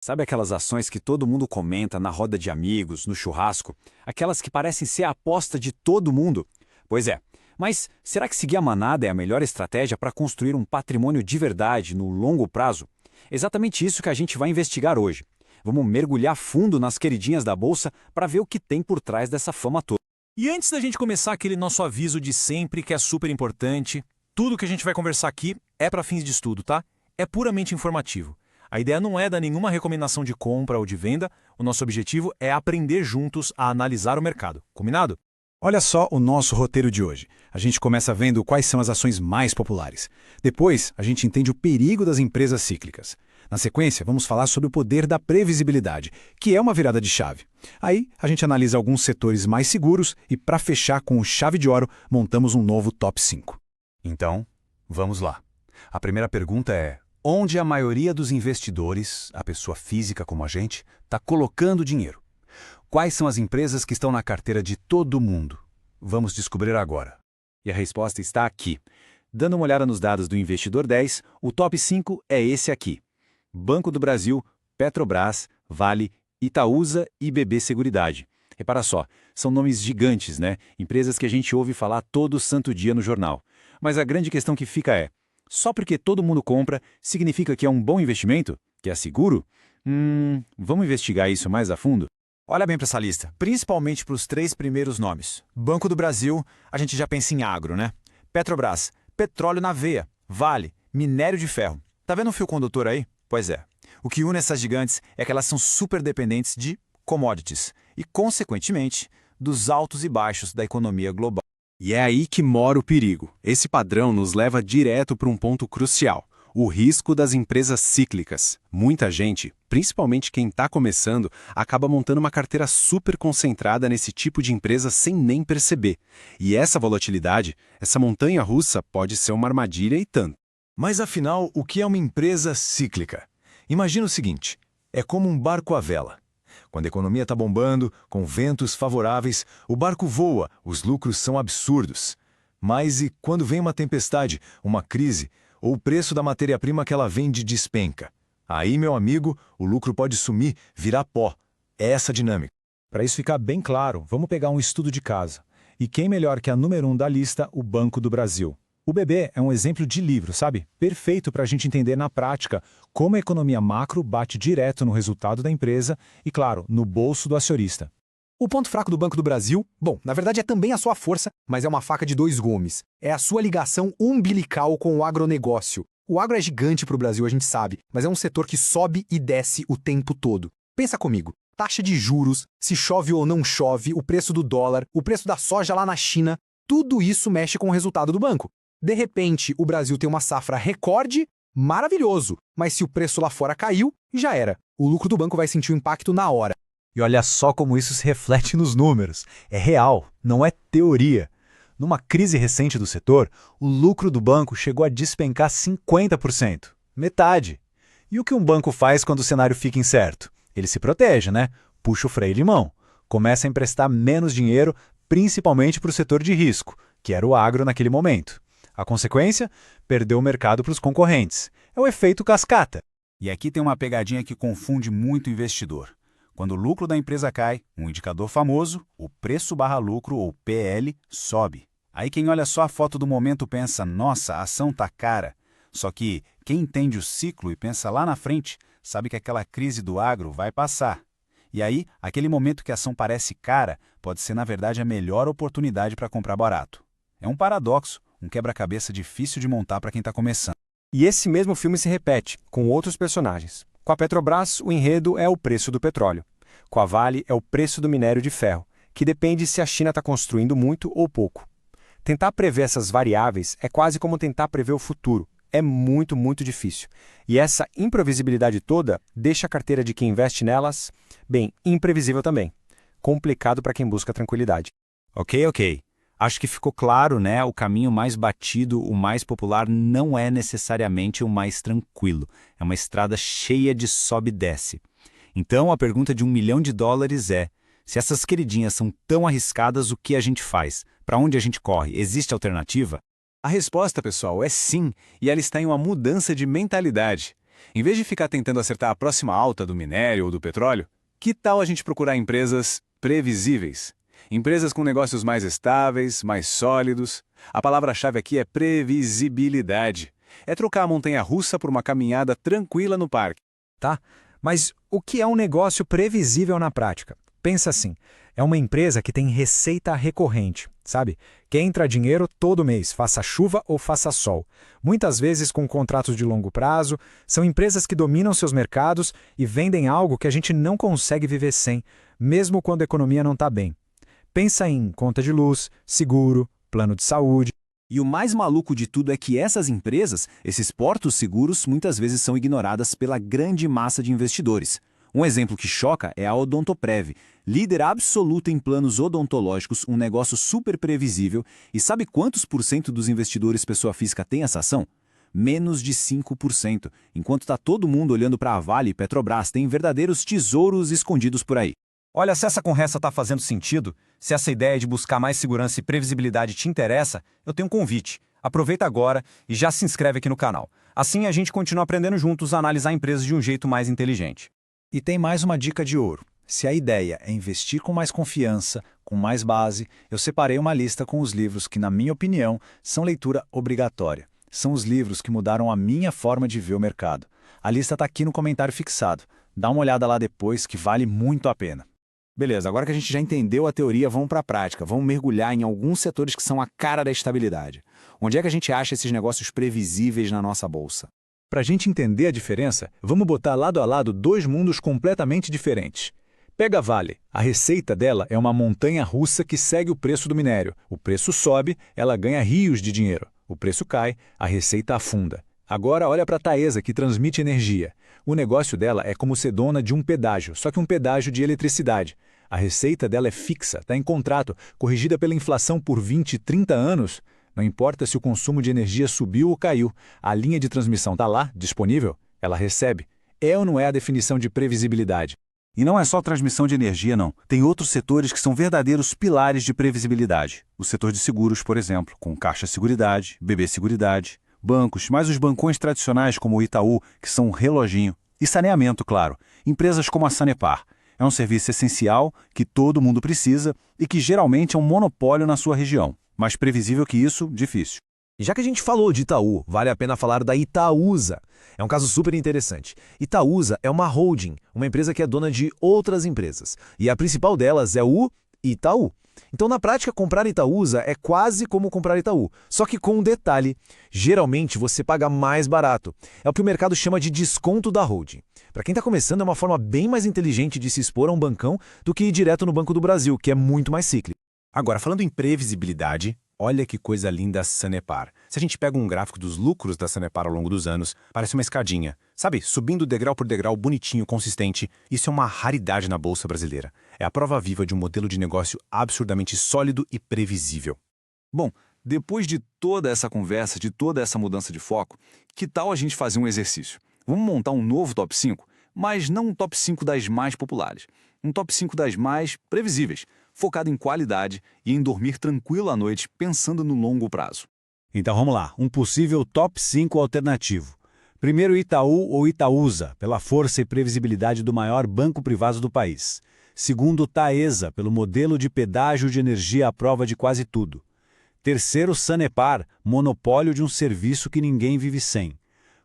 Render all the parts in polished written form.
Sabe aquelas ações que todo mundo comenta na roda de amigos, no churrasco? Aquelas que parecem ser a aposta de todo mundo? Pois é, mas será que seguir a manada é a melhor estratégia para construir um patrimônio de verdade no longo prazo? Exatamente isso que a gente vai investigar hoje. Vamos mergulhar fundo nas queridinhas da bolsa para ver o que tem por trás dessa fama toda. E antes da gente começar aquele nosso aviso de sempre, que é super importante, tudo que a gente vai conversar aqui é para fins de estudo, tá? É puramente informativo. A ideia não é dar nenhuma recomendação de compra ou de venda, o nosso objetivo é aprender juntos a analisar o mercado. Combinado? Olha só o nosso roteiro de hoje. A gente começa vendo quais são as ações mais populares. Depois, a gente entende o perigo das empresas cíclicas. Na sequência, vamos falar sobre o poder da previsibilidade, que é uma virada de chave. Aí, a gente analisa alguns setores mais seguros e, para fechar com chave de ouro, montamos um novo top 5. Então, vamos lá. A primeira pergunta é: onde a maioria dos investidores, a pessoa física como a gente, está colocando dinheiro? Quais são as empresas que estão na carteira de todo mundo? Vamos descobrir agora. E a resposta está aqui. Dando uma olhada nos dados do Investidor 10, o top 5 é esse aqui: Banco do Brasil, Petrobras, Vale, Itaúsa e BB Seguridade. Repara só, são nomes gigantes, né? Empresas que a gente ouve falar todo santo dia no jornal. Mas a grande questão que fica é: só porque todo mundo compra, significa que é um bom investimento? Que é seguro? Vamos investigar isso mais a fundo? Olha bem para essa lista, principalmente para os 3 primeiros nomes. Banco do Brasil, a gente já pensa em agro, né? Petrobras, petróleo na veia. Vale, minério de ferro. Tá vendo um fio condutor aí? Pois é. O que une essas gigantes é que elas são super dependentes de commodities e, consequentemente, dos altos e baixos da economia global. E é aí que mora o perigo. Esse padrão nos leva direto para um ponto crucial: o risco das empresas cíclicas. Muita gente, principalmente quem está começando, acaba montando uma carteira super concentrada nesse tipo de empresa sem nem perceber. E essa volatilidade, essa montanha-russa, pode ser uma armadilha e tanto. Mas afinal, o que é uma empresa cíclica? Imagina o seguinte: é como um barco à vela. Quando a economia está bombando, com ventos favoráveis, o barco voa, os lucros são absurdos. Mas e quando vem uma tempestade, uma crise, ou o preço da matéria-prima que ela vende despenca? Aí, meu amigo, o lucro pode sumir, virar pó. É essa a dinâmica. Para isso ficar bem claro, vamos pegar um estudo de casa. E quem melhor que a número 1 da lista, o Banco do Brasil. O BB é um exemplo de livro, sabe? Perfeito para a gente entender na prática como a economia macro bate direto no resultado da empresa e, claro, no bolso do acionista. O ponto fraco do Banco do Brasil, bom, na verdade é também a sua força, mas é uma faca de 2 gumes. É a sua ligação umbilical com o agronegócio. O agro é gigante para o Brasil, a gente sabe, mas é um setor que sobe e desce o tempo todo. Pensa comigo, taxa de juros, se chove ou não chove, o preço do dólar, o preço da soja lá na China, tudo isso mexe com o resultado do banco. De repente, o Brasil tem uma safra recorde, maravilhoso, mas se o preço lá fora caiu, já era. O lucro do banco vai sentir o impacto na hora. E olha só como isso se reflete nos números. É real, não é teoria. Numa crise recente do setor, o lucro do banco chegou a despencar 50%. Metade. E o que um banco faz quando o cenário fica incerto? Ele se protege, né? Puxa o freio de mão. Começa a emprestar menos dinheiro, principalmente para o setor de risco, que era o agro naquele momento. A consequência? Perdeu o mercado para os concorrentes. É o efeito cascata. E aqui tem uma pegadinha que confunde muito o investidor. Quando o lucro da empresa cai, um indicador famoso, o preço/lucro, ou PL, sobe. Aí quem olha só a foto do momento pensa: nossa, a ação tá cara. Só que quem entende o ciclo e pensa lá na frente, sabe que aquela crise do agro vai passar. E aí, aquele momento que a ação parece cara, pode ser na verdade a melhor oportunidade para comprar barato. É um paradoxo, um quebra-cabeça difícil de montar para quem está começando. E esse mesmo filme se repete, com outros personagens. Com a Petrobras, o enredo é o preço do petróleo. Com a Vale, é o preço do minério de ferro, que depende se a China está construindo muito ou pouco. Tentar prever essas variáveis é quase como tentar prever o futuro. É muito, muito difícil. E essa imprevisibilidade toda deixa a carteira de quem investe nelas, bem, imprevisível também. Complicado para quem busca tranquilidade. Ok. Acho que ficou claro, né? O caminho mais batido, o mais popular, não é necessariamente o mais tranquilo. É uma estrada cheia de sobe e desce. Então, a pergunta de $1 milhão é: se essas queridinhas são tão arriscadas, o que a gente faz? Para onde a gente corre? Existe alternativa? A resposta, pessoal, é sim, e ela está em uma mudança de mentalidade. Em vez de ficar tentando acertar a próxima alta do minério ou do petróleo, que tal a gente procurar empresas previsíveis? Empresas com negócios mais estáveis, mais sólidos. A palavra-chave aqui é previsibilidade. É trocar a montanha-russa por uma caminhada tranquila no parque. Tá? Mas o que é um negócio previsível na prática? Pensa assim, é uma empresa que tem receita recorrente, sabe? Que entra dinheiro todo mês, faça chuva ou faça sol. Muitas vezes com contratos de longo prazo, são empresas que dominam seus mercados e vendem algo que a gente não consegue viver sem, mesmo quando a economia não está bem. Pensa em conta de luz, seguro, plano de saúde. E o mais maluco de tudo é que essas empresas, esses portos seguros, muitas vezes são ignoradas pela grande massa de investidores. Um exemplo que choca é a Odontoprev, líder absoluta em planos odontológicos, um negócio super previsível. E sabe quantos por cento dos investidores pessoa física tem essa ação? Menos de 5%, enquanto está todo mundo olhando para a Vale e Petrobras, tem verdadeiros tesouros escondidos por aí. Olha, se essa conversa está fazendo sentido, se essa ideia de buscar mais segurança e previsibilidade te interessa, eu tenho um convite. Aproveita agora e já se inscreve aqui no canal. Assim a gente continua aprendendo juntos a analisar empresas de um jeito mais inteligente. E tem mais uma dica de ouro. Se a ideia é investir com mais confiança, com mais base, eu separei uma lista com os livros que, na minha opinião, são leitura obrigatória. São os livros que mudaram a minha forma de ver o mercado. A lista está aqui no comentário fixado. Dá uma olhada lá depois que vale muito a pena. Beleza, agora que a gente já entendeu a teoria, vamos para a prática. Vamos mergulhar em alguns setores que são a cara da estabilidade. Onde é que a gente acha esses negócios previsíveis na nossa bolsa? Para a gente entender a diferença, vamos botar lado a lado dois mundos completamente diferentes. Pega a Vale. A receita dela é uma montanha-russa que segue o preço do minério. O preço sobe, ela ganha rios de dinheiro. O preço cai, a receita afunda. Agora olha para a Taesa, que transmite energia. O negócio dela é como ser dona de um pedágio, só que um pedágio de eletricidade. A receita dela é fixa, está em contrato, corrigida pela inflação por 20, 30 anos. Não importa se o consumo de energia subiu ou caiu, a linha de transmissão está lá, disponível, ela recebe. É ou não é a definição de previsibilidade? E não é só transmissão de energia, não. Tem outros setores que são verdadeiros pilares de previsibilidade. O setor de seguros, por exemplo, com Caixa Seguridade, BB Seguridade, bancos, mas os bancões tradicionais como o Itaú, que são um reloginho. E saneamento, claro. Empresas como a Sanepar. É um serviço essencial que todo mundo precisa e que geralmente é um monopólio na sua região. Mais previsível que isso, difícil. E já que a gente falou de Itaú, vale a pena falar da Itaúsa. É um caso super interessante. Itaúsa é uma holding, uma empresa que é dona de outras empresas. E a principal delas é o Itaú. Então, na prática, comprar Itaúsa é quase como comprar Itaú. Só que com um detalhe, geralmente você paga mais barato. É o que o mercado chama de desconto da holding. Para quem está começando, é uma forma bem mais inteligente de se expor a um bancão do que ir direto no Banco do Brasil, que é muito mais cíclico. Agora, falando em previsibilidade, olha que coisa linda a Sanepar. Se a gente pega um gráfico dos lucros da Sanepar ao longo dos anos, parece uma escadinha. Sabe, subindo degrau por degrau, bonitinho, consistente. Isso é uma raridade na Bolsa brasileira. É a prova viva de um modelo de negócio absurdamente sólido e previsível. Bom, depois de toda essa conversa, de toda essa mudança de foco, que tal a gente fazer um exercício? Vamos montar um novo top 5, mas não um top 5 das mais populares. Um top 5 das mais previsíveis, focado em qualidade e em dormir tranquilo à noite pensando no longo prazo. Então vamos lá, um possível top 5 alternativo. Primeiro, Itaú ou Itaúsa, pela força e previsibilidade do maior banco privado do país. Segundo, Taesa, pelo modelo de pedágio de energia à prova de quase tudo. Terceiro, Sanepar, monopólio de um serviço que ninguém vive sem.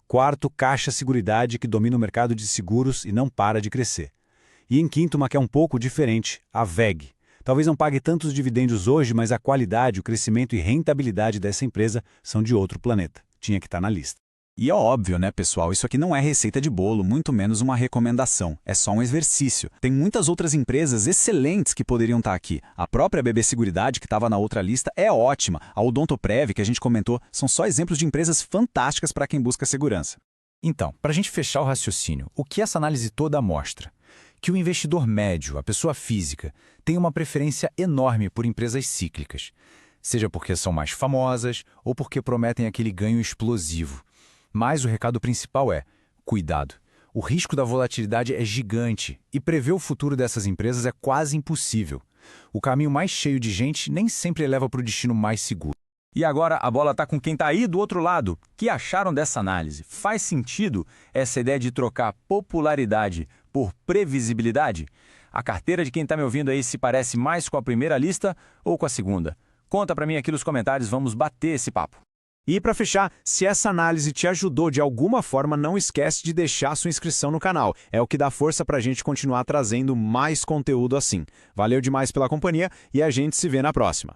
Quarto, Caixa Seguridade, que domina o mercado de seguros e não para de crescer. E em quinto, uma que é um pouco diferente, a VEG. Talvez não pague tantos dividendos hoje, mas a qualidade, o crescimento e rentabilidade dessa empresa são de outro planeta. Tinha que estar na lista. E é óbvio, né, pessoal? Isso aqui não é receita de bolo, muito menos uma recomendação. É só um exercício. Tem muitas outras empresas excelentes que poderiam estar aqui. A própria BB Seguridade, que estava na outra lista, é ótima. A Odontoprev, que a gente comentou, são só exemplos de empresas fantásticas para quem busca segurança. Então, para a gente fechar o raciocínio, o que essa análise toda mostra? Que o investidor médio, a pessoa física, tem uma preferência enorme por empresas cíclicas. Seja porque são mais famosas ou porque prometem aquele ganho explosivo. Mas o recado principal é: cuidado. O risco da volatilidade é gigante e prever o futuro dessas empresas é quase impossível. O caminho mais cheio de gente nem sempre leva para o destino mais seguro. E agora a bola está com quem está aí do outro lado. O que acharam dessa análise? Faz sentido essa ideia de trocar popularidade por previsibilidade? A carteira de quem está me ouvindo aí se parece mais com a primeira lista ou com a segunda? Conta para mim aqui nos comentários, vamos bater esse papo. E para fechar, se essa análise te ajudou de alguma forma, não esquece de deixar sua inscrição no canal. É o que dá força para a gente continuar trazendo mais conteúdo assim. Valeu demais pela companhia e a gente se vê na próxima.